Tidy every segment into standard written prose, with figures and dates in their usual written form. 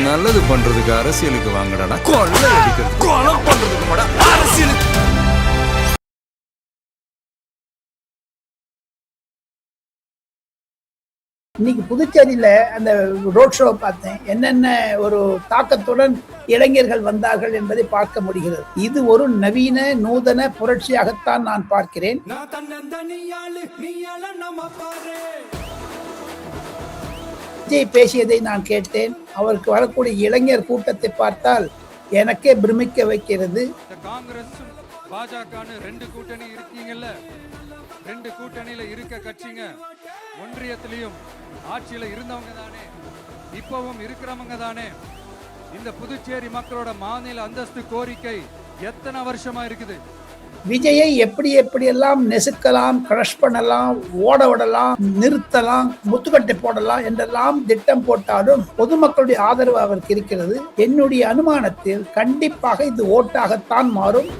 நல்லது பண்றதுக்கு அரசியலுக்கு வாங்கடா, கொள்ளை அடிக்கிறது கொலை பண்றதுக்கு மாடா அரசியலுக்கு. இன்னைக்கு புதுச்சேரியில அந்த ரோட் ஷோ பார்த்தேன். என்னென்ன ஒரு தாக்கத்துடன் இளைஞர்கள் வந்தார்கள் என்பதை பார்க்க முடிகிறது. இது ஒரு நவீன நூதன புரட்சியாகத்தான் நான் பார்க்கிறேன். விஜய் பேசியதை நான் கேட்டேன். அவருக்கு வரக்கூடிய இளைஞர் கூட்டத்தை பார்த்தால் எனக்கே பிரமிக்க வைக்கிறது. காங்கிரஸ் பாஜக ரெண்டு கூட்டணி இருக்கீங்கல்ல, ரெண்டு கூட்டணியில இருக்க கட்சிங்க ஒன்றியத்திலையும் ஆட்சியில இருந்தவங்க தானே, இப்பவும் இருக்கிறவங்க தானே. இந்த புதுச்சேரி மக்களோட மாநில அந்தஸ்து கோரிக்கை எத்தனை வருஷமா இருக்குது? விஜயை எப்படியெல்லாம் நெசுக்கலாம், கிரஷ் பண்ணலாம், ஓட விடலாம், நிறுத்தலாம், முத்துக்கட்டை போடலாம் என்றெல்லாம் திட்டம் போட்டாலும் பொதுமக்களுடைய ஆதரவு அவருக்கு இருக்கிறது. என்னுடைய அனுமானத்தில் கண்டிப்பாக இது ஓட்டாகத்தான் மாறும்.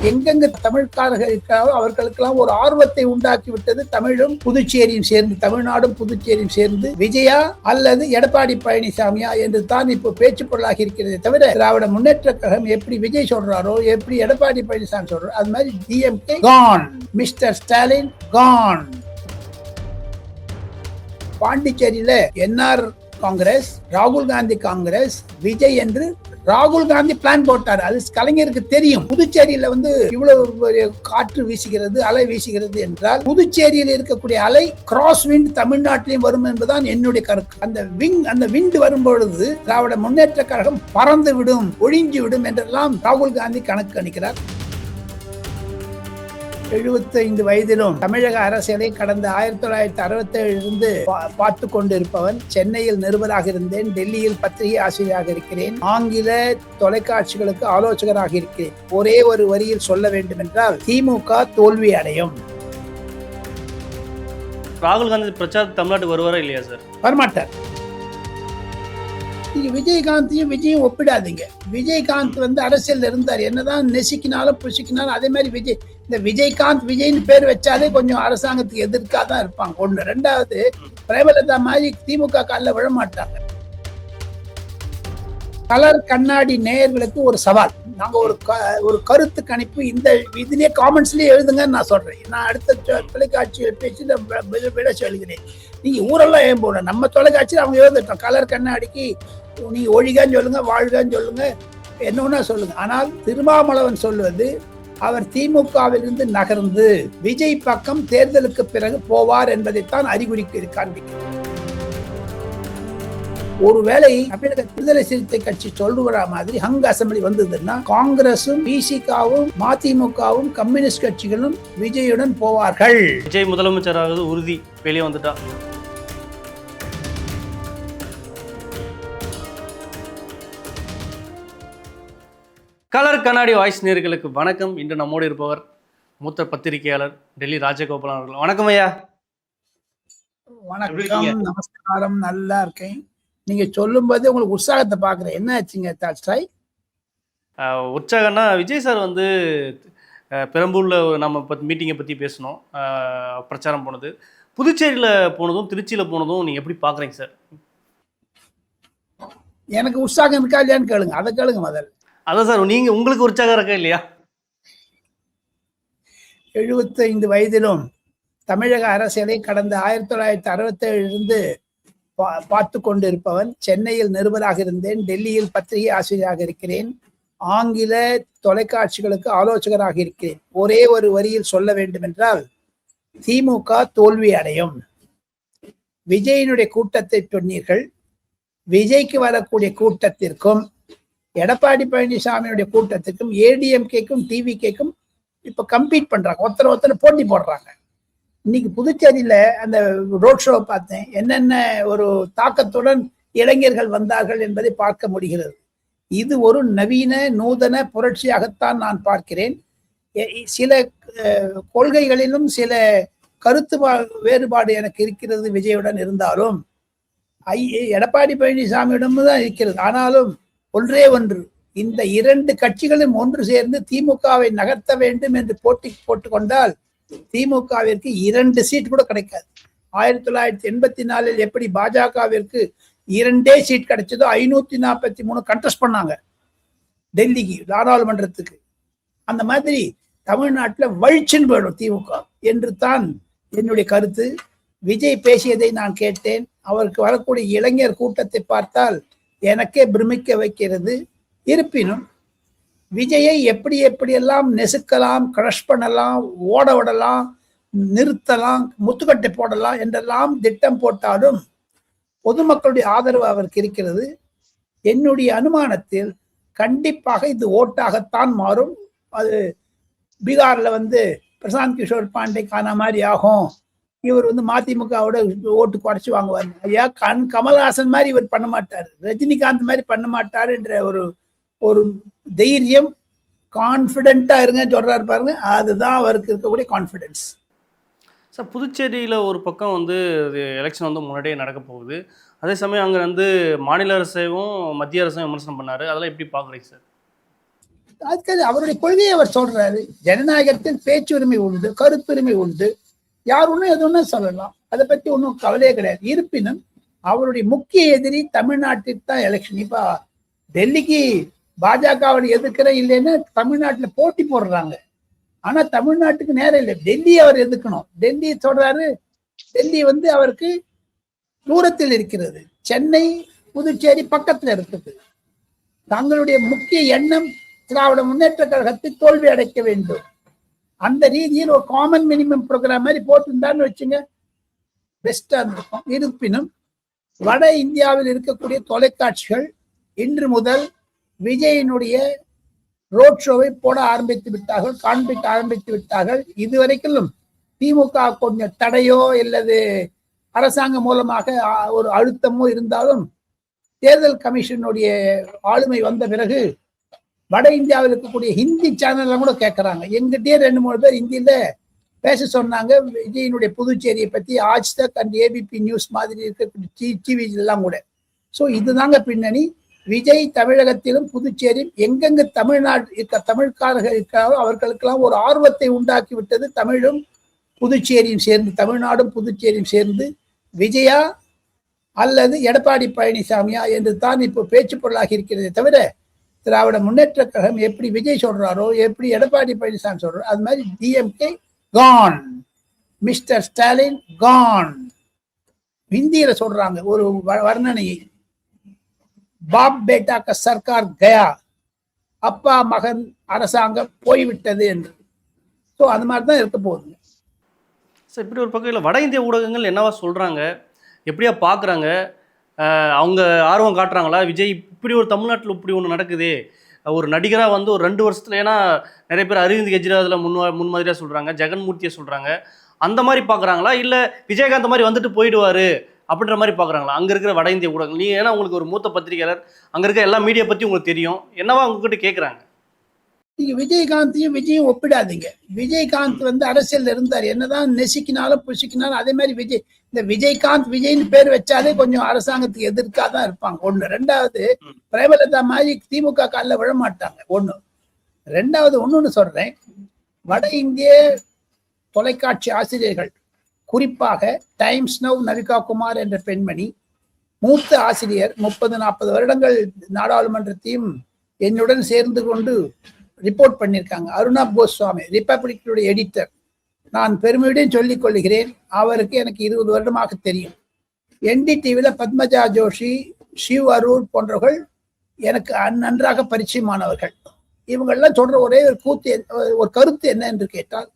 எங்கெங்க தமிழ்காரர்கள் இருக்கிறாரோ அவர்களுக்கெல்லாம் ஒரு ஆர்வத்தை உண்டாக்கி விட்டது தமிழும் புதுச்சேரியும் சேர்ந்து, தமிழ்நாடும் புதுச்சேரியும் சேர்ந்து விஜயா அல்லது எடப்பாடி பழனிசாமியா என்று தான் இப்போ பேச்சு பொருளாகி இருக்கிறதே தவிர, திராவிட முன்னேற்ற கழகம் எப்படி விஜய் சொல்றாரோ, எப்படி எடப்பாடி பழனிசாமி சொல்றாரோ, அது மாதிரி டிஎம்கே கான், மிஸ்டர் ஸ்டாலின் கான். பாண்டிச்சேரியில என்ஆர் காங்கிரஸ், ராகுல் காந்தி காங்கிரஸ், விஜய் என்று ராகுல் காந்தி பிளான் போட்டார். அது கலைஞருக்கு தெரியும். புதுச்சேரியில இவ்வளவு காற்று வீசுகிறது, அலை வீசுகிறது என்றால் புதுச்சேரியில் இருக்கக்கூடிய அலை கிராஸ் விண்ட் தமிழ்நாட்டிலையும் வரும் என்பதுதான் என்னுடைய கருத்து. அந்த விண்ட் வரும்பொழுது திராவிட முன்னேற்ற கழகம் பறந்து விடும், ஒழிஞ்சு விடும் என்றெல்லாம் ராகுல் காந்தி கணக்கு கணிக்கிறார். 75 வயதிலும் தமிழக அரசியலை கடந்த 1967 இருந்து பார்த்து கொண்டிருப்பவன். சென்னையில் நிருபராக இருந்தேன், டெல்லியில் பத்திரிகை ஆசிரியராக இருக்கிறேன், ஆங்கில தொலைக்காட்சிகளுக்கு ஆலோசகராக இருக்கிறேன். ஒரே ஒரு வரியில் சொல்ல வேண்டும் என்றால் திமுக தோல்வி அடையும். ராகுல் காந்தி பிரச்சாரம் தமிழ்நாட்டுக்கு வருவாரா இல்லையா சார்? வரமாட்டார். விஜயகாந்தையும் விஜயும் ஒப்பிடாதீங்க. விஜயகாந்த் அரசியல் இருந்தார், என்னதான் நெசிக்கினாலும் புசிக்கினாலும். அதே மாதிரி இந்த விஜயகாந்த் விஜய்னு பேர் வச்சாலே கொஞ்சம் அரசாங்கத்துக்கு எதிர்க்காக தான் இருப்பாங்க. ஒண்ணு. ரெண்டாவது, பிரேமலதா மாதிரி திமுக காலில் விழ மாட்டாங்க. கலர் கண்ணாடி நேயர்களுக்கு ஒரு சவால். நாங்க ஒரு கருத்து கணிப்பு இந்த இதுலயே காமெண்ட்ஸ்லயே எழுதுங்கன்னு நான் சொல்றேன். நான் அடுத்த தொலைக்காட்சியில் பேசி விட சொல்கிறேன். நீங்க ஊரெல்லாம் ஏன் போட, நம்ம தொலைக்காட்சியில் அவங்க எழுதிட்டோம். கலர் கண்ணாடிக்கு நீங்க ஒழிகான்னு சொல்லுங்க, வாழ்கான்னு சொல்லுங்க, என்ன ஒண்ணா சொல்லுங்க. ஆனால் திருமாவளவன் சொல்வது, அவர் திமுகவிலிருந்து நகர்ந்து விஜய் பக்கம் தேர்தலுக்கு பிறகு போவார் என்பதைத்தான் அறிகுறி காண்பிக்கிறார். ஒருவேளை தமிழக விடுதலை சிறுத்தை கட்சி சொல்லுகிற மாதிரி ஹங் அசம்பிளி வந்ததுன்னா காங்கிரசும் பிசிகாவும் மதிமுகவும் கம்யூனிஸ்ட் கட்சிகளும் விஜயுடன் போவார்கள். விஜய் முதலமைச்சராக உறுதி வெளியே வந்துட்டா. கலர் கண்ணாடி வாய்ஸ் நேயர்களுக்கு வணக்கம். இன்று நம்மோடு இருப்பவர் மூத்த பத்திரிகையாளர் டெல்லி ராஜகோபாலன் அவர்கள். வணக்கம் ஐயா. வணக்கம், நமஸ்காரம். நல்லா இருக்கேன். நீங்க சொல்லும் போது உங்களுக்கு உற்சாகத்தை பாக்குறேன். என்ன ஆச்சுங்க தாட்ஸ்டாய்? உற்சாகம்னா விஜய் சார் பெரம்பூர்ல நம்ம மீட்டிங்கை பத்தி பேசணும், பிரச்சாரம் போனது, புதுச்சேரியில போனதும் திருச்சியில போனதும் நீங்க எப்படி பாக்குறீங்க சார்? எனக்கு உற்சாகம் இருக்கா இல்லையான்னு கேளுங்க. அதை கேளுங்க முதல்ல. அதான் சார், நீங்க உங்களுக்கு உற்சாகம் இருக்கா இல்லையா? 75 வயதிலும் தமிழக அரசியலை கடந்த 1967 இருந்து பார்த்து கொண்டிருப்பவன். சென்னையில் நிருபராக இருந்தேன், டெல்லியில் பத்திரிகை ஆசிரியராக இருக்கிறேன், ஆங்கில தொலைக்காட்சிகளுக்கு ஆலோசகராக இருக்கிறேன். ஒரே ஒரு வரியில் சொல்ல வேண்டும் என்றால் திமுக தோல்வி அடையும். விஜயினுடைய கூட்டத்தை சொன்னீர்கள். விஜய்க்கு வரக்கூடிய கூட்டத்திற்கும் எடப்பாடி பழனிசாமியுடைய கூட்டத்திற்கும் ஏடிஎம்கேக்கும் டிவிகேக்கும் இப்ப கம்பீட் பண்றாங்க, ஒருத்தர் போட்டி போடுறாங்க. இன்னைக்கு புதுச்சேரியில அந்த ரோட் ஷோ பார்த்தேன். என்னென்ன ஒரு தாக்கத்துடன் இளைஞர்கள் வந்தார்கள் என்பதை பார்க்க முடிகிறது. இது ஒரு நவீன நூதன புரட்சியாகத்தான் நான் பார்க்கிறேன். சில கொள்கைகளிலும் சில கருத்து வேறுபாடு எனக்கு இருக்கிறது விஜயுடன் இருந்தாலும், எடப்பாடி பழனிசாமியிடமும் தான் இருக்கிறது. ஆனாலும் ஒன்றே ஒன்று, இந்த இரண்டு கட்சிகளும் ஒன்று சேர்ந்து திமுகவை நகர்த்த வேண்டும் என்று போட்டி போட்டுக்கொண்டால் திமுகவிற்கு 2 சீட் கூட கிடைக்காது. 1984 எப்படி பாஜகவிற்கு 2 சீட் கிடைச்சதோ 543 கண்டெஸ்ட் பண்ணாங்க டெல்லிக்கு நாடாளுமன்றத்துக்கு. அந்த மாதிரி தமிழ்நாட்டில் வழிச்சுன்னு போயிடும் திமுக என்று தான் என்னுடைய கருத்து. விஜய் பேசியதை நான் கேட்டேன். அவருக்கு வரக்கூடிய இளைஞர் கூட்டத்தை பார்த்தால் எனக்கே பிரமிக்க வைக்கிறது. இருப்பினும் விஜயை எப்படியெல்லாம் நெசுக்கலாம், கிரஷ் பண்ணலாம், ஓட விடலாம், நிறுத்தலாம், முத்துக்கட்டை போடலாம் என்றெல்லாம் திட்டம் போட்டாலும் பொதுமக்களுடைய ஆதரவு அவருக்கு இருக்கிறது. என்னுடைய அனுமானத்தில் கண்டிப்பாக இது ஓட்டாகத்தான் மாறும். அது பீகார்ல பிரசாந்த் கிஷோர் பாண்டே காண மாதிரி ஆகும். இவர் மதிமுகவோட ஓட்டு குறைச்சி வாங்குவார். ஐயா, கமல்ஹாசன் மாதிரி இவர் பண்ண மாட்டார், ரஜினிகாந்த் மாதிரி பண்ண மாட்டார் என்ற ஒரு தைரியம், கான்பிடென்டா இருங்க சொல்றாரு பாருங்க, அதுதான் அவருக்கு இருக்கக்கூடிய கான்பிடன்ஸ். சார், புதுச்சேரியில் ஒரு பக்கம் எலெக்ஷன் முன்னாடியே நடக்க போகுது. அதே சமயம் அங்கே மாநில அரசையும் மத்திய அரசையும் விமர்சனம் பண்ணாரு. அதெல்லாம் எப்படி பார்க்குறீங்க சார்? அதுக்கு அவருடைய கொள்கையை அவர் சொல்றாரு. ஜனநாயகத்தில் பேச்சுரிமை உண்டு, கருத்துரிமை உண்டு, யார் ஒன்றும் எது ஒன்றும் சொல்லலாம், அதை பற்றி ஒன்றும் கவலையே கிடையாது. இருப்பினும் அவருடைய முக்கிய எதிரி தமிழ்நாட்டிற்கு தான் எலெக்ஷன். இப்ப டெல்லிக்கு பாஜகவை எதிர்க்கிற இல்லைன்னு தமிழ்நாட்டில் போட்டி போடுறாங்க. ஆனா தமிழ்நாட்டுக்கு நேரம் இல்லை, டெல்லி அவர் எதிர்க்கணும். டெல்லி சொல்றாரு, டெல்லி அவருக்கு தூரத்தில் இருக்கிறது, சென்னை புதுச்சேரி பக்கத்துல இருக்குது. தங்களுடைய முக்கிய எண்ணம் திராவிட முன்னேற்ற கழகத்தை தோல்வி அடைக்க வேண்டும். அந்த ரீதியில் ஒரு காமன் மினிமம் ப்ரோக்ராம் மாதிரி போட்டிருந்தான்னு வச்சுங்க, பெஸ்டா இருக்கும். இருப்பினும் வட இந்தியாவில் இருக்கக்கூடிய தொலைக்காட்சிகள் இன்று முதல் விஜயினுடைய ரோட் ஷோவை போட ஆரம்பித்து விட்டார்கள், காண்பிக்க ஆரம்பித்து விட்டார்கள். இதுவரைக்கும் திமுக கொஞ்சம் தடையோ இல்லது அரசாங்கம் மூலமாக ஒரு அழுத்தமோ இருந்தாலும் தேர்தல் கமிஷனுடைய ஆளுமை வந்த பிறகு வட இந்தியாவில் இருக்கக்கூடிய ஹிந்தி சேனல்லாம் கூட கேட்கறாங்க. எங்கிட்டே 2-3 பேர் ஹிந்தியில பேச சொன்னாங்க விஜயினுடைய புதுச்சேரியை பத்தி. ஆஜ் தக் அண்ட் ஏபிபி நியூஸ் மாதிரி இருக்கக்கூடிய டிவி எல்லாம் கூட. ஸோ இதுதாங்க பின்னணி. விஜய் தமிழகத்திலும் புதுச்சேரியும் எங்கெங்க தமிழ்காரர்கள் இருக்கிறாரோ அவர்களுக்கெல்லாம் ஒரு ஆர்வத்தை உண்டாக்கி விட்டது. தமிழும் புதுச்சேரியும் சேர்ந்து, தமிழ்நாடும் புதுச்சேரியும் சேர்ந்து விஜயா அல்லது எடப்பாடி பழனிசாமியா என்று தான் இப்போ பேச்சு பொருளாகி இருக்கிறதே தவிர, திராவிட முன்னேற்ற கழகம் எப்படி விஜய் சொல்றாரோ, எப்படி எடப்பாடி பழனிசாமி சொல்றாரோ, அது மாதிரி டிஎம்கே கான், மிஸ்டர் ஸ்டாலின் கான். ஹிந்தியில சொல்றாங்க ஒரு வர்ணனையை, பாப் பேட்டா க சர்க்கார் கயா, அப்பா மகன் அரசாங்கம் போய்விட்டது என்று. ஸோ அது மாதிரி தான் இருக்க போகுதுங்க. சார், இப்படி ஒரு பக்கம் இல்லை, வட இந்திய ஊடகங்கள் என்னவா சொல்கிறாங்க, எப்படியா பார்க்குறாங்க, அவங்க ஆர்வம் காட்டுறாங்களா? விஜய் இப்படி ஒரு தமிழ்நாட்டில் இப்படி ஒன்று நடக்குது, ஒரு நடிகராக ஒரு 2 வருஷத்துல, ஏன்னா நிறைய பேர் அரவிந்த் கெஜ்ரிவால் முன்மாதிரியாக சொல்கிறாங்க, ஜெகன்மூர்த்தியை சொல்கிறாங்க, அந்த மாதிரி பார்க்குறாங்களா? இல்லை விஜயகாந்த் மாதிரி வந்துட்டு போயிடுவார் அப்படின்ற மாதிரி பார்க்குறாங்களா அங்கே இருக்கிற வட இந்திய ஊடகங்கள்? நீங்கள் ஏன்னா உங்களுக்கு ஒரு மூத்த பத்திரிகையாளர், அங்கே இருக்க எல்லா மீடியா பற்றி உங்களுக்கு தெரியும், என்னவா உங்ககிட்ட கேட்குறாங்க? நீங்க விஜயகாந்தையும் விஜயும் ஒப்பிடாதீங்க. விஜயகாந்த் அரசியல் இருந்தார், என்னதான் நெசிக்கினாலும் புசிக்கினாலும். அதே மாதிரி இந்த விஜயகாந்த் விஜய்னு பேர் வச்சாலே கொஞ்சம் அரசாங்கத்துக்கு எதிர்க்காதான் இருப்பாங்க. 1. 2வது, பிரேமலதா மாதிரி திமுக காலில் விழ மாட்டாங்க. 1. 2வது ஒன்னு சொல்றேன், வட இந்திய தொலைக்காட்சி ஆசிரியர்கள், குறிப்பாக டைம்ஸ் நவ் நவிகா குமார் என்ற பெண்மணி, மூத்த ஆசிரியர், 30-40 வருடங்கள் நாடாளுமன்றத்தையும் என்னுடன் சேர்ந்து கொண்டு ரிப்போர்ட் பண்ணியிருக்காங்க. அருணா கோஸ்வாமி, ரிப்பப்ளிக்குடைய எடிட்டர். நான் பெருமையுடன் சொல்லிக் கொள்கிறேன், அவருக்கு எனக்கு 20 வருடமாக தெரியும். NDTVல பத்மஜா ஜோஷி, ஷிவ் அரூர் போன்றவர்கள் எனக்கு நன்றாக பரிச்சயமானவர்கள். இவங்கெல்லாம் சொல்ற ஒரே ஒரு கருத்து என்ன என்று கேட்டால்,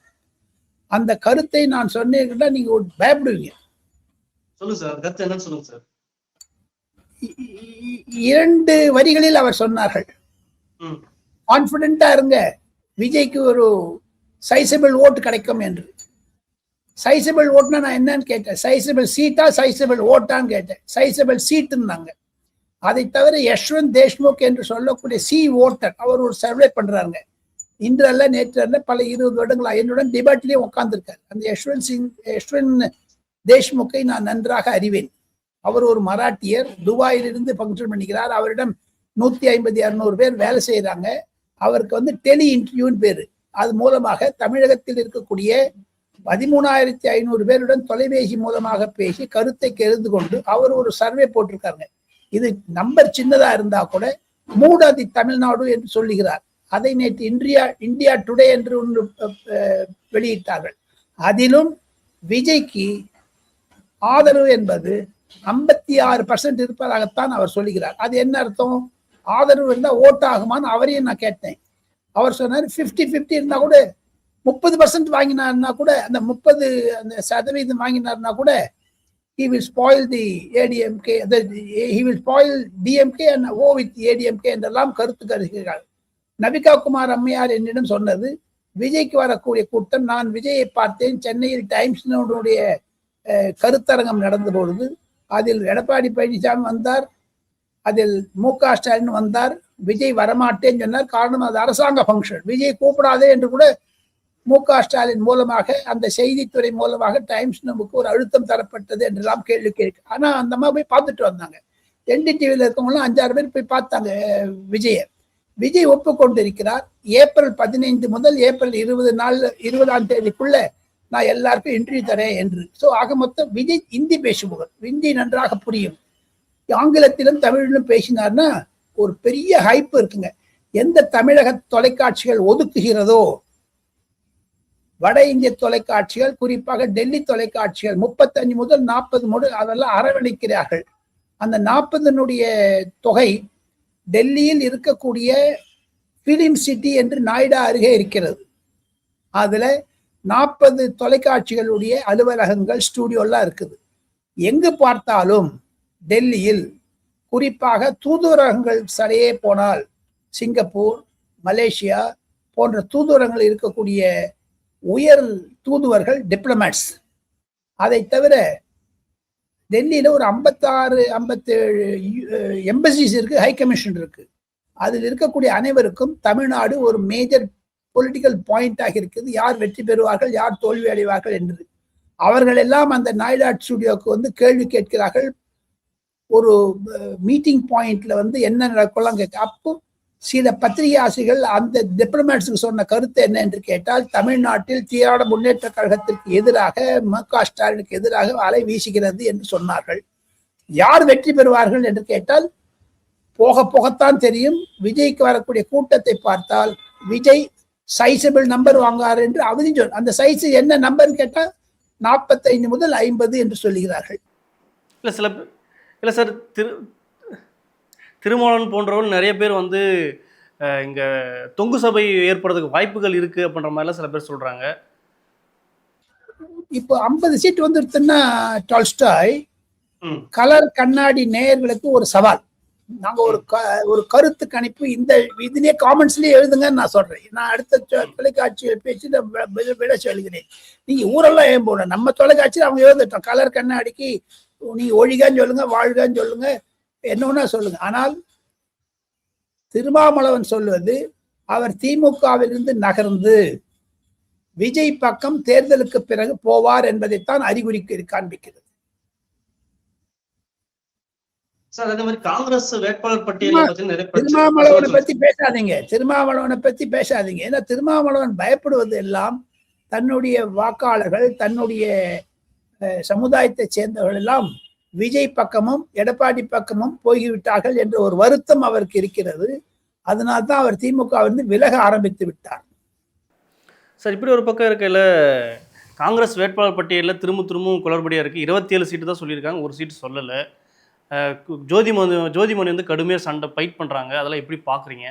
அந்த கருத்தை நான் சொன்னீங்கன்னா நீங்க பயப்படுவீங்க. சொல்லுங்க சார், கருத்து என்னன்னு சொல்லுங்க சார். 2 வரிகளில் அவர் சொன்னார்கள், கான்பிடென்டா இருங்க, விஜய்க்கு ஒரு சைசபிள் ஓட்டு கிடைக்கும் என்று. சைசபிள் ஓட்டுனா நான் என்னன்னு கேட்டேன், சைசபிள் சீட்டா சைசபிள் ஓட்டான்னு கேட்டேன். சைசபிள் சீட்டுன்னாங்க. அதை தவிர யஷ்வந்த் தேஷ்முக் என்று சொல்லக்கூடிய ஓட்டர், அவர் ஒரு சர்வே பண்றாங்க. இன்று அல்ல நேற்று அல்ல, பல 20 வருடங்களா என்னுடன் டிபேட்லயும் உட்கார்ந்துருக்காரு. அந்த யஷ்வந்த் தேஷ்முக்கை நான் நன்றாக அறிவேன். அவர் ஒரு மராட்டியர், துபாயிலிருந்து ஃபங்க்ஷன் பண்ணிக்கிறார். அவரிடம் 150-200 பேர் வேலை செய்யறாங்க. அவருக்கு டெலி இன்டர்வியூன்னு பேரு. அது மூலமாக தமிழகத்தில் இருக்கக்கூடிய 13,500 பேருடன் தொலைபேசி மூலமாக பேசி கருத்தை கெழுந்து கொண்டு அவர் ஒரு சர்வே போட்டிருக்காருங்க. இது நம்பர் சின்னதா இருந்தா கூட மூடாதி தமிழ்நாடு என்று சொல்லுகிறார். அதை நேற்று இந்தியா டுடே என்று ஒன்று வெளியிட்டார்கள். அதிலும் விஜய்க்கு ஆதரவு என்பது 56% இருப்பதாகத்தான் அவர் சொல்லுகிறார். அது என்ன அர்த்தம்? ஆதரவு இருந்தா ஓட்டு ஆகுமான்னு அவரையும் நான் கேட்டேன். அவர் சொன்னார் 50-50 இருந்தா கூட 30% வாங்கினார்னா கூட, அந்த 30% வாங்கினார்னா கூட he will spoil the ADMK, he will spoil DMK and go with ADMK என்றெல்லாம் கருத்து கருதுகிறார். நவிகா குமார் அம்மையார் என்னிடம் சொன்னது, விஜய்க்கு வரக்கூடிய கூட்டம், நான் விஜயை பார்த்தேன், சென்னையில் டைம்ஸ்னுடைய கருத்தரங்கம் நடந்த பொழுது அதில் எடப்பாடி பழனிசாமி வந்தார், அதில் மு.க. ஸ்டாலின் வந்தார். விஜய் வரமாட்டேன்னு சொன்னார். காரணம் அது அரசாங்க ஃபங்க்ஷன், விஜய் கூப்பிடாதே என்று கூட மு.க. ஸ்டாலின் மூலமாக, அந்த செய்தித்துறை மூலமாக டைம்ஸ் நமக்கு ஒரு அழுத்தம் தரப்பட்டது என்றெல்லாம் கேள்வி கேட்கு. ஆனா அந்த மாதிரி போய் பார்த்துட்டு வந்தாங்க. NDTVல இருக்கவங்களாம் 5-6 பேர் போய் பார்த்தாங்க விஜய் ஒப்புக்கொண்டிருக்கிறார். ஏப்ரல் 15 முதல் ஏப்ரல் 20ஆம் தேதிக்குள்ள நான் எல்லாருக்கும் இன்டர்வியூ தரேன் என்று. ஸோ ஆக மொத்தம் விஜய் இந்தி பேசுபவர், இந்தி நன்றாக புரியும், ஆங்கிலத்திலும் தமிழிலும் பேசினார்னா ஒரு பெரிய ஹைப் இருக்குங்க. எந்த தமிழக தொலைக்காட்சிகள் ஒதுக்குகிறதோ, வட இந்திய தொலைக்காட்சிகள், குறிப்பாக டெல்லி தொலைக்காட்சிகள் 35 முதல் 40 முதல் அதெல்லாம் அரவணைக்கிறார்கள். அந்த 40 தொகை டெல்லியில் இருக்கக்கூடிய பிலிம் சிட்டி என்று நாய்டா அருகே இருக்கிறது. அதுல 40 தொலைக்காட்சிகளுடைய அலுவலகங்கள், ஸ்டூடியோலாம் இருக்குது. எங்கு பார்த்தாலும் டெல்லியில், குறிப்பாக தூதுவரகங்கள் சரியே போனால் சிங்கப்பூர், மலேசியா போன்ற தூதுவரகங்கள் இருக்கக்கூடிய உயர் தூதுவர்கள், டிப்ளமேட்ஸ். அதை தவிர டெல்லியில ஒரு 56-57 எம்பசிஸ் இருக்கு, ஹை கமிஷன் இருக்கு. அதில் இருக்கக்கூடிய அனைவருக்கும் தமிழ்நாடு ஒரு மேஜர் பொலிட்டிக்கல் பாயிண்டாக இருக்குது. யார் வெற்றி பெறுவார்கள், யார் தோல்வி அடைவார்கள் என்று அவர்கள் எல்லாம் அந்த நாய்டா ஸ்டுடியோக்கு வந்து கேள்வி கேட்கிறார்கள். ஒரு மீட்டிங் பாயிண்ட்ல வந்து என்ன நடக்கலாம் கேட்க. அப்போ சில பத்திரிகை ஆசிரியர்கள் அந்த டிப்ளமேட்ஸுக்கு சொன்ன கருத்து என்ன என்று கேட்டால், தமிழ்நாட்டில் தீராட முன்னேற்ற கழகத்திற்கு எதிராக, மு.க. ஸ்டாலினுக்கு எதிராக அலை வீசுகிறது என்று சொன்னார்கள். யார் வெற்றி பெறுவார்கள் என்று கேட்டால் போகத்தான் தெரியும். விஜய்க்கு வரக்கூடிய கூட்டத்தை பார்த்தால் விஜய் சைசபிள் நம்பர் வாங்குவார் என்று அவதியும் சொல். அந்த சைஸ் என்ன நம்பர் கேட்டால் 45 முதல் 50 என்று சொல்லுகிறார்கள். இல்லை சார், திருமாவளவன் போன்றவர்கள் நிறைய பேர் வந்து இங்க தொங்கு சபை ஏற்படுறதுக்கு வாய்ப்புகள் இருக்கு அப்படின்ற மாதிரிலாம் சில பேர் சொல்றாங்க. இப்போ 50 சீட் வந்துருச்சுன்னா டால்ஸ்டாய் கலர் கண்ணாடி நேயர்களுக்கு ஒரு சவால். நாங்க ஒரு கருத்து கணிப்பு இந்த இதுலயே காமெண்ட்ஸ்லயே எழுதுங்கன்னு நான் சொல்றேன். நான் அடுத்த தொலைக்காட்சியில் பேசி விட சொல்கிறேன். நீங்க ஊரெல்லாம் ஏன் போட, நம்ம தொலைக்காட்சியில் அவங்க எழுந்துட்டோம். கலர் கண்ணாடிக்கு நீங்க ஒழிகான்னு சொல்லுங்க, வாழ்கான்னு சொல்லுங்க, என்னன்னா சொல்லுங்க. ஆனால் திருமாவளவன் சொல்வது, அவர் திமுகவிலிருந்து நகர்ந்து விஜய் பக்கம் தேர்தலுக்கு பிறகு போவார் என்பதைத்தான் அறிகுறி காண்பிக்கிறது. சார், அதே மாதிரி காங்கிரஸ் வேட்பாளர் பட்டியல் திருமாவளவனை பத்தி பேசாதீங்க. ஏன்னா திருமாவளவன் பயப்படுவது எல்லாம் தன்னுடைய வாக்காளர்கள், தன்னுடைய சமுதாயத்தை சேர்ந்தவர்கள் எல்லாம் விஜய் பக்கமும் எடப்பாடி பக்கமும் போய்விட்டார்கள் என்ற ஒரு வருத்தம் அவருக்கு இருக்கிறது. அதனால்தான் அவர் திமுகவிலிருந்து விலக ஆரம்பித்து விட்டார். சார், இப்படி ஒரு பக்கம் இருக்கையில காங்கிரஸ் வேட்பாளர் பட்டியலில் திரும்பவும் குளறுபடியா இருக்கு. 27 சீட்டு தான் சொல்லியிருக்காங்க, ஒரு சீட்டு சொல்லலை. ஜோதிமணி வந்து கடுமையாக சண்டை ஃபைட் பண்றாங்க. அதெல்லாம் எப்படி பாக்குறீங்க?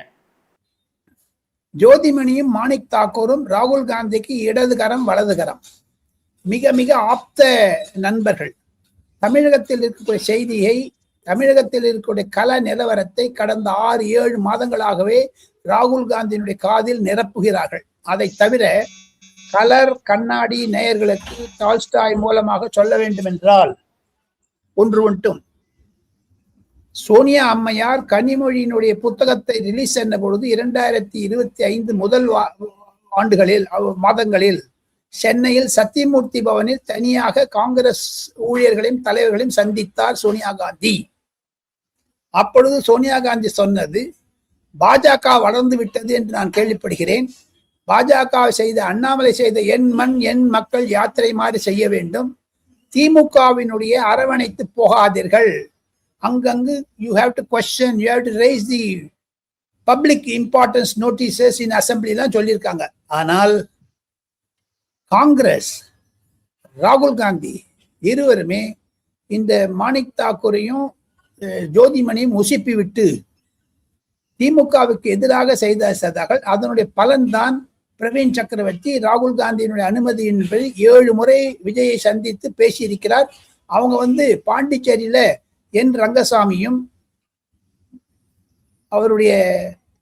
ஜோதிமணியும் மாணிக் தாக்கூரும் ராகுல் காந்திக்கு இடதுகரம் வலதுகரம், மிக மிக ஆப்த நண்பர்கள். தமிழகத்தில் இருக்கக்கூடிய செய்தியை, தமிழகத்தில் இருக்கக்கூடிய கள நிலவரத்தை கடந்த 6-7 மாதங்களாகவே ராகுல் காந்தியினுடைய காதில் நிரப்புகிறார்கள். அதை தவிர கலர் கண்ணாடி நேயர்களுக்கு டால்ஸ்டாய் மூலமாக சொல்ல வேண்டும் என்றால் ஒன்று மட்டும், சோனியா அம்மையார் கனிமொழியினுடைய புத்தகத்தை ரிலீஸ் பண்ண பொழுது 2025 முதல் மாதங்களில் சென்னையில் சத்தியமூர்த்தி பவனில் தனியாக காங்கிரஸ் ஊழியர்களையும் தலைவர்களையும் சந்தித்தார் சோனியா காந்தி. அப்பொழுது சோனியா காந்தி சொன்னது, பாஜக வளர்ந்து விட்டது என்று நான் கேள்விப்படுகிறேன், பாஜக செய்த, அண்ணாமலை செய்த என் மண் என் மக்கள் யாத்திரை மாதிரி செய்ய வேண்டும். திமுகவினுடைய அரவணைத்து போகாதீர்கள். அங்கங்கு you have to question, you have to raise the public importance notices in assembly தான் சொல்லியிருக்காங்க. ஆனால் காங்கிரஸ், ராகுல் காந்தி இருவருமே இந்த மாணிக் தாக்கூரையும் ஜோதிமணியும் உசுப்பி விட்டு திமுகவுக்கு எதிராக செய்தார்கள். அதனுடைய பலன்தான் பிரவீன் சக்கரவர்த்தி ராகுல் காந்தியினுடைய அனுமதியின்படி 7 முறை விஜயை சந்தித்து பேசியிருக்கிறார். அவங்க பாண்டிச்சேரியில என் ரங்கசாமியும் அவருடைய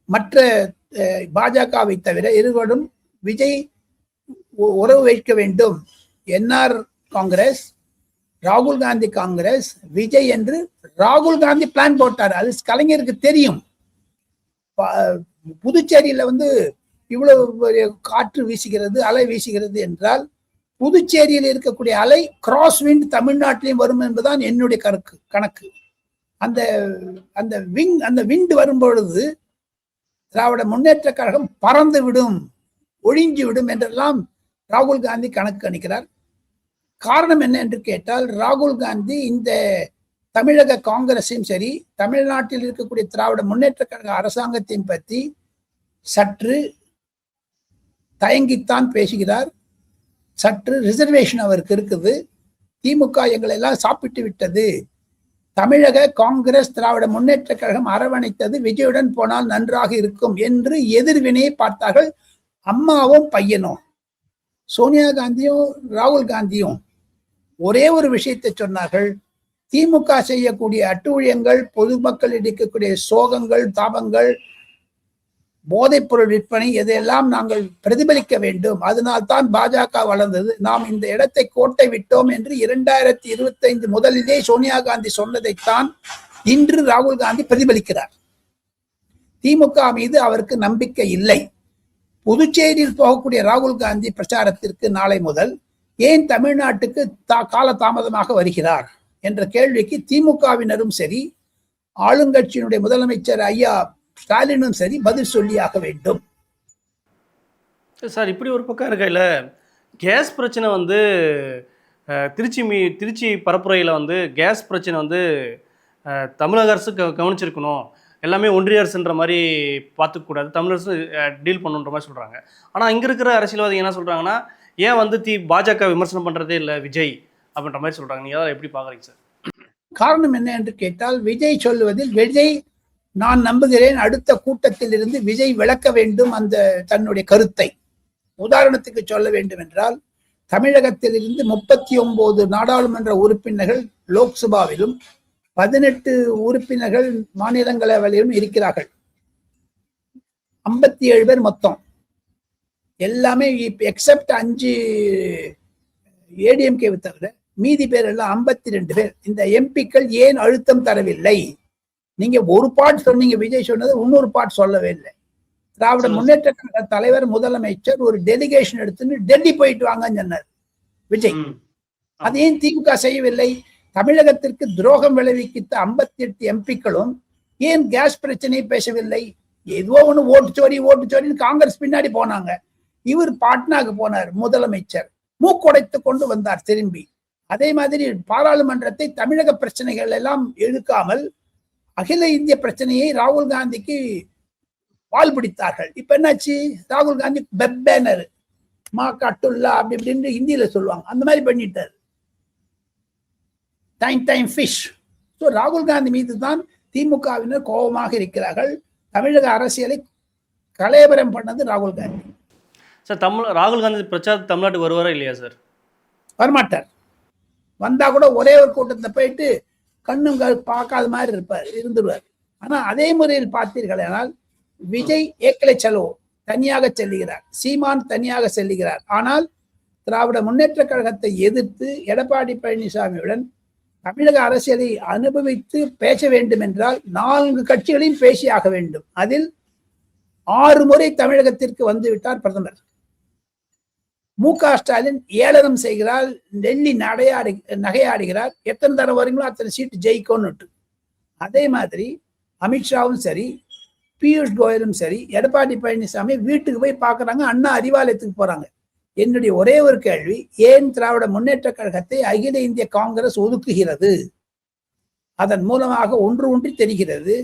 மற்ற பாஜகவை தவிர இருவரும் விஜய் உறவு வைக்க வேண்டும், என்ஆர் காங்கிரஸ், ராகுல் காந்தி காங்கிரஸ், விஜய் என்று ராகுல் காந்தி பிளான் போட்டார். அது கலைஞருக்கு தெரியும். புதுச்சேரியில இவ்வளவு காற்று வீசுகிறது, அலை வீசுகிறது என்றால் புதுச்சேரியில் இருக்கக்கூடிய அலை கிராஸ் விண்ட் தமிழ்நாட்டிலையும் வரும் என்பதுதான் என்னுடைய கணக்கு. அந்த விண்ட் வரும்பொழுது திராவிட முன்னேற்ற கழகம் பறந்து விடும், ஒழிஞ்சு விடும் என்றெல்லாம் ராகுல் காந்தி கணக்கு கணிக்கிறார். காரணம் என்ன என்று கேட்டால், ராகுல் காந்தி இந்த தமிழக காங்கிரஸையும் சரி, தமிழ்நாட்டில் இருக்கக்கூடிய திராவிட முன்னேற்ற கழக அரசாங்கத்தையும் பற்றி சற்று தயங்கித்தான் பேசுகிறார். சற்று ரிசர்வேஷன் அவருக்கு இருக்குது. திமுக எங்களை எல்லாம் சாப்பிட்டு விட்டது, தமிழக காங்கிரஸ் திராவிட முன்னேற்ற கழகம் அரவணைத்தது, விஜயுடன் போனால் நன்றாக இருக்கும் என்று எதிர்வினையை பார்த்தார்கள். அம்மாவும் பையனும், சோனியா காந்தியும் ராகுல் காந்தியும் ஒரே ஒரு விஷயத்தை சொன்னார்கள். திமுக செய்யக்கூடிய அட்டூழியங்கள், பொதுமக்கள் இருக்கக்கூடிய சோகங்கள், தாபங்கள், போதைப் பொருள் விற்பனை, இதையெல்லாம் நாங்கள் பிரதிபலிக்க வேண்டும். அதனால்தான் பாஜக வளர்ந்தது. நாம் இந்த இடத்தை கோட்டை விட்டோம் என்று 2025 முதலிலே சோனியா காந்தி சொன்னதைத்தான் இன்று ராகுல் காந்தி பிரதிபலிக்கிறார். திமுக மீது அவருக்கு நம்பிக்கை இல்லை. புதுச்சேரியில் போகக்கூடிய ராகுல் காந்தி பிரச்சாரத்திற்கு நாளை முதல் ஏன் தமிழ்நாட்டுக்கு கால தாமதமாக வருகிறார் என்ற கேள்விக்கு திமுகவினரும் சரி, ஆளுங்கட்சியினுடைய முதலமைச்சர் ஐயா ஸ்டாலினும் சரி பதில் சொல்லியாக வேண்டும். சார், இப்படி ஒரு பக்கம் இருக்கையில் கேஸ் பிரச்சனை திருச்சி பரப்புரையில் கேஸ் பிரச்சனை தமிழக அரசு கவனிச்சிருக்கணும், எல்லாமே ஒன்றிய அரசுன்ற மாதிரி பார்த்துக்கூடாது, தமிழ் அரசு டீல் பண்ணுன்ற மாதிரி சொல்கிறாங்க. ஆனால் இங்கே இருக்கிற அரசியல்வாதி என்ன சொல்கிறாங்கன்னா, ஏன் பாஜக விமர்சனம் பண்ணுறதே இல்லை விஜய் அப்படின்ற மாதிரி சொல்கிறாங்க. நீங்கள் அதை எப்படி பார்க்குறீங்க சார்? காரணம் என்ன என்று கேட்டால், விஜய் சொல்லுவதில் விஜய் நான் நம்புகிறேன் அடுத்த கூட்டத்தில் இருந்து விஜய் விளக்க வேண்டும் அந்த தன்னுடைய கருத்தை. உதாரணத்துக்கு சொல்ல வேண்டும் என்றால், தமிழகத்தில் இருந்து 39 நாடாளுமன்ற உறுப்பினர்கள் லோக்சபாவிலும் 18 உறுப்பினர்கள் மாநிலங்களவையிலும் இருக்கிறார்கள். 57 பேர் மொத்தம். எல்லாமே எக்ஸப்ட் 5 ஏடிஎம்கே தவிர மீதி பேர் எல்லாம் 52 பேர். இந்த எம்பிக்கள் ஏன் அழுத்தம் தரவில்லை? நீங்க ஒரு பாட் சொன்னீங்க, விஜய் சொன்னது இன்னொரு பாட் சொல்லவே இல்லை. திராவிட முன்னேற்ற கழக தலைவர் முதலமைச்சர் ஒரு டெலிகேஷன் எடுத்துன்னு டெல்லி போயிட்டு வாங்கன்னு சொன்னார் விஜய். அதையும் திமுக செய்யவில்லை. தமிழகத்திற்கு துரோகம் விளைவித்த 58 எம்பிக்களும் ஏன் கேஸ் பிரச்சனையை பேசவில்லை? ஏதோ ஒண்ணு ஓட்டு சோரின்னு காங்கிரஸ் பின்னாடி போனாங்க. இவர் பாட்னாக்கு போனார் முதலமைச்சர், மூக்குடைத்து கொண்டு வந்தார் திரும்பி. அதே மாதிரி பாராளுமன்றத்தை தமிழக பிரச்சனைகள் எல்லாம் எடுக்காமல் அகில இந்திய பிரச்சனையை ராகுல் காந்திக்கு வால் பிடித்தார்கள். இப்ப என்னாச்சு? ராகுல் காந்தி பெப்பேனர் மா கட்டுல்லா அப்படி இப்படின்னு ஹிந்தியில சொல்லுவாங்க, அந்த மாதிரி பண்ணிட்டார். Time fish. ஸோ ராகுல் காந்தி மீது தான் திமுகவினர் கோபமாக இருக்கிறார்கள். தமிழக அரசியலை கலேபரம் பண்ணது ராகுல் காந்தி. சார், ராகுல் காந்தி பிரச்சாரம் தமிழ்நாட்டுக்கு வருவாரா இல்லையா சார்? வரமாட்டார். வந்தா கூட ஒரே ஒரு கூட்டத்தில் போயிட்டு கண்ணும் பார்க்காத மாதிரி இருந்துருவார். ஆனா அதே முறையில் பார்த்தீர்கள் ஆனால் விஜய் ஏக்கலை செலவு தனியாக செல்லுகிறார், சீமான் தனியாக செல்லுகிறார். ஆனால் திராவிட முன்னேற்ற கழகத்தை எதிர்த்து எடப்பாடி பழனிசாமியுடன் தமிழக அரசியலை அனுபவித்து பேச வேண்டும் என்றால் 4 கட்சிகளையும் பேசியாக வேண்டும். அதில் 6 முறை தமிழகத்திற்கு வந்துவிட்டார் பிரதமர். மு.க. ஸ்டாலின் ஏளனம் செய்கிறார், டெல்லி நகையாடுகிறார். எத்தனை தடவை வரீங்களோ அத்தனை சீட்டு ஜெயிக்கணும்னு. அதே மாதிரி அமித்ஷாவும் சரி, பியூஷ் கோயலும் சரி, எடப்பாடி பழனிசாமி வீட்டுக்கு போய் பார்க்குறாங்க, அண்ணா அறிவாலயத்துக்கு போறாங்க. என்னுடைய ஒரே ஒரு கேள்வி, ஏன் திராவிட முன்னேற்ற கழகத்தை அகில இந்திய காங்கிரஸ் ஒதுக்குகிறது? அதன் மூலமாக ஒன்றி தெரிகிறது,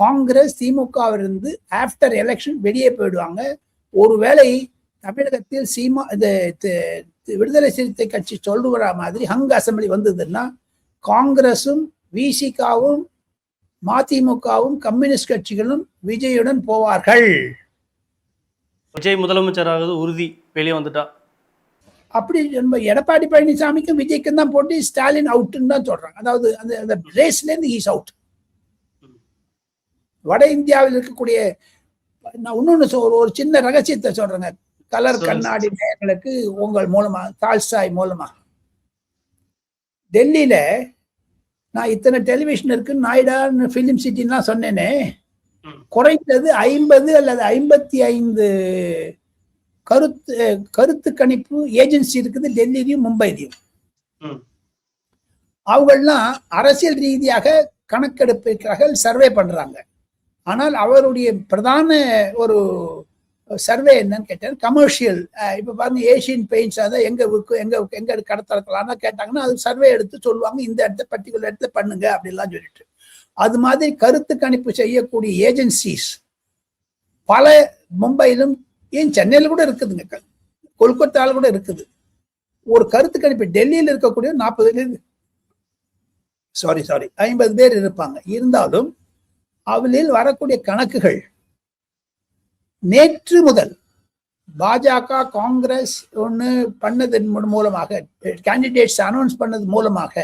காங்கிரஸ் திமுகவிலிருந்து ஆஃப்டர் எலெக்ஷன் வெளியே போயிடுவாங்க. ஒருவேளை தமிழகத்தில் விடுதலை சிறுத்தை கட்சி சொல்லுகிற மாதிரி ஹங் அசம்பிளி வந்ததுன்னா காங்கிரசும் விசிகாவும் மதிமுகவும் கம்யூனிஸ்ட் கட்சிகளும் விஜயுடன் போவார்கள். விஜய் முதலமைச்சராவது உறுதி வெளியே வந்துட்டா. அப்படி எடப்பாடி பழனிசாமிக்கும் விஜய்க்கும் தான் போட்டு ஸ்டாலின் அவுட்னு தான் சொல்றாங்க. அதாவது அந்த ரேஸ்ல இருந்து ஹீஸ் அவுட். வட இந்தியாவில் இருக்கக்கூடிய நான் இன்னொன்னு ஒரு சின்ன ரகசியத்தை சொல்றேங்க. கலர் கண்ணாடி நேயர்களுக்கு உங்கள் மூலமா, தால்சாய் மூலமா, டெல்லியில நான் இத்தனை டெலிவிஷன் இருக்கு, நாய்டா பிலிம் சிட்டின்லாம் சொன்னேனே, குறைந்தது 50 அல்லது 55 கருத்து கணிப்பு ஏஜென்சி இருக்குது டெல்லியிலையும் மும்பைலையும். அவங்கெல்லாம் அரசியல் ரீதியாக கணக்கெடுப்புக்காக சர்வே பண்றாங்க. ஆனால் அவருடைய பிரதான ஒரு சர்வே என்னன்னு கேட்டேன், கமர்ஷியல். இப்ப பாருங்க, ஏசியன் பெயிண்ட்ஸ் அதை எங்க கடத்தலாம் கேட்டாங்கன்னா அது சர்வே எடுத்து சொல்லுவாங்க, இந்த இடத்த பர்டிகுலர் இடத்துல பண்ணுங்க அப்படிலாம் சொல்லிட்டு. அது மாதிரி கருத்து கணிப்பு செய்யக்கூடிய ஏஜென்சிஸ் பல மும்பையிலும், ஏன் சென்னையில கூட இருக்குதுங்க, கொல்கத்தால கூட இருக்குது. ஒரு கருத்து கணிப்பு டெல்லியில் இருக்கக்கூடிய 50 பேர் இருப்பாங்க. இருந்தாலும் அவளில் வரக்கூடிய கணக்குகள் நேற்று முதல் பாஜக காங்கிரஸ் ஒன்று பண்ணதன் மூலமாக, கேண்டிடேட்ஸ் அனௌன்ஸ் பண்ணது மூலமாக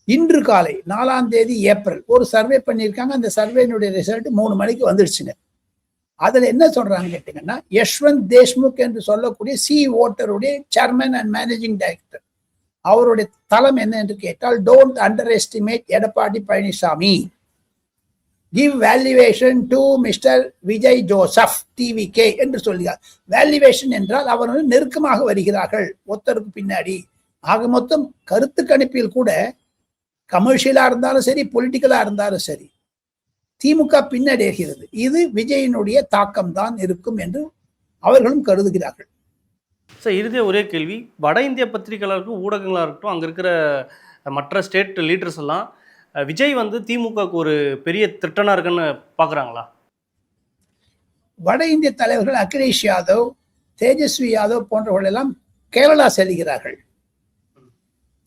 இன்று காலை 4ஆம் தேதி ஏப்ரல் ஒரு சர்வே பண்ணியிருக்காங்க. அந்த சர்வேனுடைய ரிசல்ட் 3 மணிக்கு வந்துடுச்சுங்க. அதுல என்ன சொல்றாங்க கேட்டீங்கன்னா, யஷ்வந்த் தேஷ்முக் என்று சொல்லக்கூடிய ஓட்டருடைய சேர்மன் அண்ட் மேனேஜிங் டைரக்டர், அவருடைய தளம் என்ன என்று கேட்டால், don't under estimate Edappadi Palaniswami, give valuation to Mr. Vijay Joseph TVK என்று சொல்கிறார். வேல்யூவேஷன் என்றால் அவர்கள் நெருக்கமாக வருகிறார்கள் ஒருத்தருக்கு பின்னாடி. ஆக மொத்தம் கருத்து கணிப்பில் கூட கமர்ஷியலா இருந்தாலும் சரி, பொலிட்டிக்கலா இருந்தாலும் சரி, திமுக பின்னடைகிறது. இது விஜயினுடைய தாக்கம் தான் இருக்கும் என்று அவர்களும் கருதுகிறார்கள். சார், இறுதிய ஒரே கேள்வி, வட இந்திய பத்திரிகைகளாக இருக்கட்டும், ஊடகங்களாக இருக்கட்டும், அங்கே இருக்கிற மற்ற ஸ்டேட் லீடர்ஸ் எல்லாம் விஜய் திமுகவுக்கு ஒரு பெரிய திட்டனா இருக்குன்னு பாக்குறாங்களா? வட இந்திய தலைவர்கள் அகிலேஷ் யாதவ், தேஜஸ்வி யாதவ் போன்றவர்கள் எல்லாம் கேரளா செல்கிறார்கள்.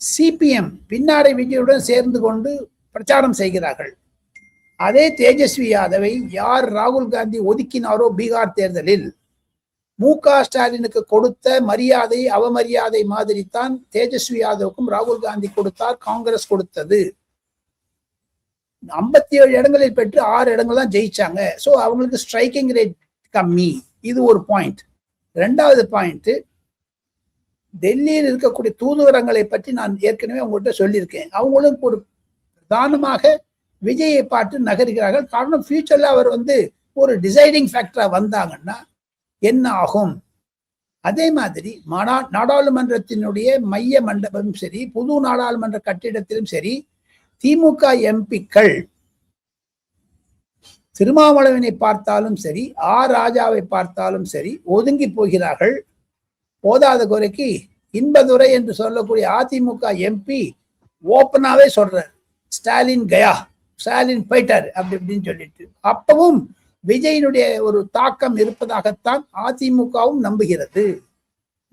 சிபிஎம் பின்னாரை விஜயுடன் சேர்ந்து கொண்டு பிரச்சாரம் செய்கிறார்கள். அதே தேஜஸ்வி யாதவை யார் ராகுல் காந்தி ஒதுக்கினாரோ பீகார் தேர்தலில், மு.க. ஸ்டாலினுக்கு கொடுத்த மரியாதை அவமரியாதை மாதிரி தான் தேஜஸ்வி யாதவுக்கும் ராகுல் காந்தி கொடுத்தார், காங்கிரஸ் கொடுத்தது. 57 இடங்களில் பெற்று 6 இடங்கள் தான் ஜெயிச்சாங்க. ஸோ அவங்களுக்கு ஸ்ட்ரைக்கிங் ரேட் கம்மி. இது ஒரு பாயிண்ட். 2வது பாயிண்ட், டெல்லியில் இருக்கக்கூடிய தூதுவரங்களை பற்றி நான் ஏற்கனவே உங்கள்கிட்ட சொல்லியிருக்கேன். அவங்களுக்கு ஒரு பிரதானமாக விஜயை பார்த்து நகர்கிறார்கள். காரணம், ஃபியூச்சர்ல அவர் ஒரு டிசைடிங் ஃபேக்டரா வந்தாங்கன்னா என்ன ஆகும். அதே மாதிரி நாடாளுமன்றத்தினுடைய மைய மண்டபமும் சரி, புது நாடாளுமன்ற கட்டிடத்திலும் சரி, திமுக எம்பிக்கள் திருமாவளவனை பார்த்தாலும் சரி, ராஜாவை பார்த்தாலும் சரி ஒதுங்கி போகிறார்கள். போதாத குறைக்கு இன்பதுரை என்று சொல்லக்கூடிய அதிமுக எம்பி ஓப்பனாவே சொல்றார், ஸ்டாலின் கயா, ஸ்டாலின் போயிட்டாரு அப்படி இப்படின்னு சொல்லிட்டு. அப்பவும் விஜயினுடைய ஒரு தாக்கம் இருப்பதாகத்தான் அதிமுகவும் நம்புகிறது.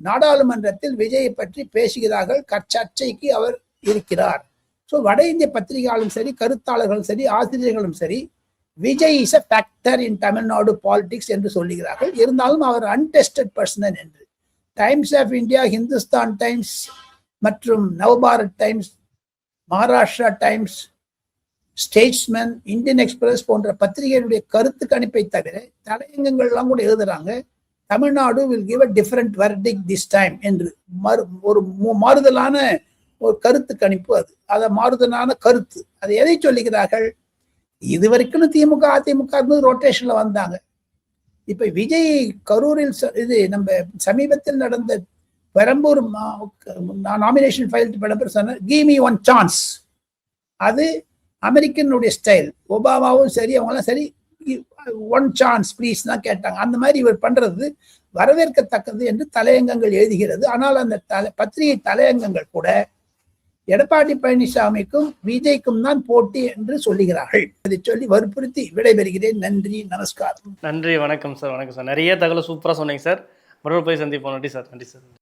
நாடாளுமன்றத்தில் விஜயை பற்றி பேசுகிறார்கள், சர்ச்சைக்கு அவர் இருக்கிறார். ஸோ வட இந்திய பத்திரிகையாளரும் சரி, கருத்தாளர்களும் சரி, ஆசிரியர்களும் சரி, Vijay is a factor in Tamil Nadu politics என்று சொல்லுகிறார்கள். இருந்தாலும் அவர் அன்டெஸ்டட் பர்சன் என்று Times of India, Hindustan Times மற்றும் Navbharat Times, Maharashtra Times, Statesman, Indian Express போன்ற பத்திரிகைகளுடைய கருத்து கணிப்பை தவிர தலையங்கங்கள்லாம் கூட எழுதுறாங்க, Tamil Nadu will give a different verdict this time என்று. ஒரு மாறுதலான ஒரு கருத்து கணிப்பு அது. அத மாறுதலான கருத்து. அது எதை சொல்லுகிறார்கள்? இதுவரைக்கும் திமுக அதிமுக ரொட்டேஷன்ல வந்தாங்க. இப்ப விஜய் கரூரில் நம்ம சமீபத்தில் நடந்த பெரம்பூர் நாமினேஷன் ஃபைல் பெரம்பூர் சொன்ன கிவ் மீ ஒன் சான்ஸ். அது அமெரிக்கனுடைய ஸ்டைல். ஒபாமாவும் சரி, அவங்களாம் சரி, ஒன் சான்ஸ் ப்ளீஸ் தான் கேட்டாங்க. அந்த மாதிரி இவர் பண்றது வரவேற்கத்தக்கது என்று தலையங்கங்கள் எழுதுகிறது. ஆனால் அந்த பத்திரிகை தலையங்கங்கள் கூட எடப்பாடி பழனிசாமிக்கும் விஜய்க்கும் தான் போட்டி என்று சொல்லுகிறார்கள். அதை சொல்லி வற்புறுத்தி விடைபெறுகிறேன். நன்றி, நமஸ்காரம். நன்றி, வணக்கம் சார். வணக்கம் சார். நிறைய தகவலை சூப்பராக சொன்னீங்க சார். மறுபடியும் போய் சந்திப்போம். நன்றி சார். நன்றி சார்.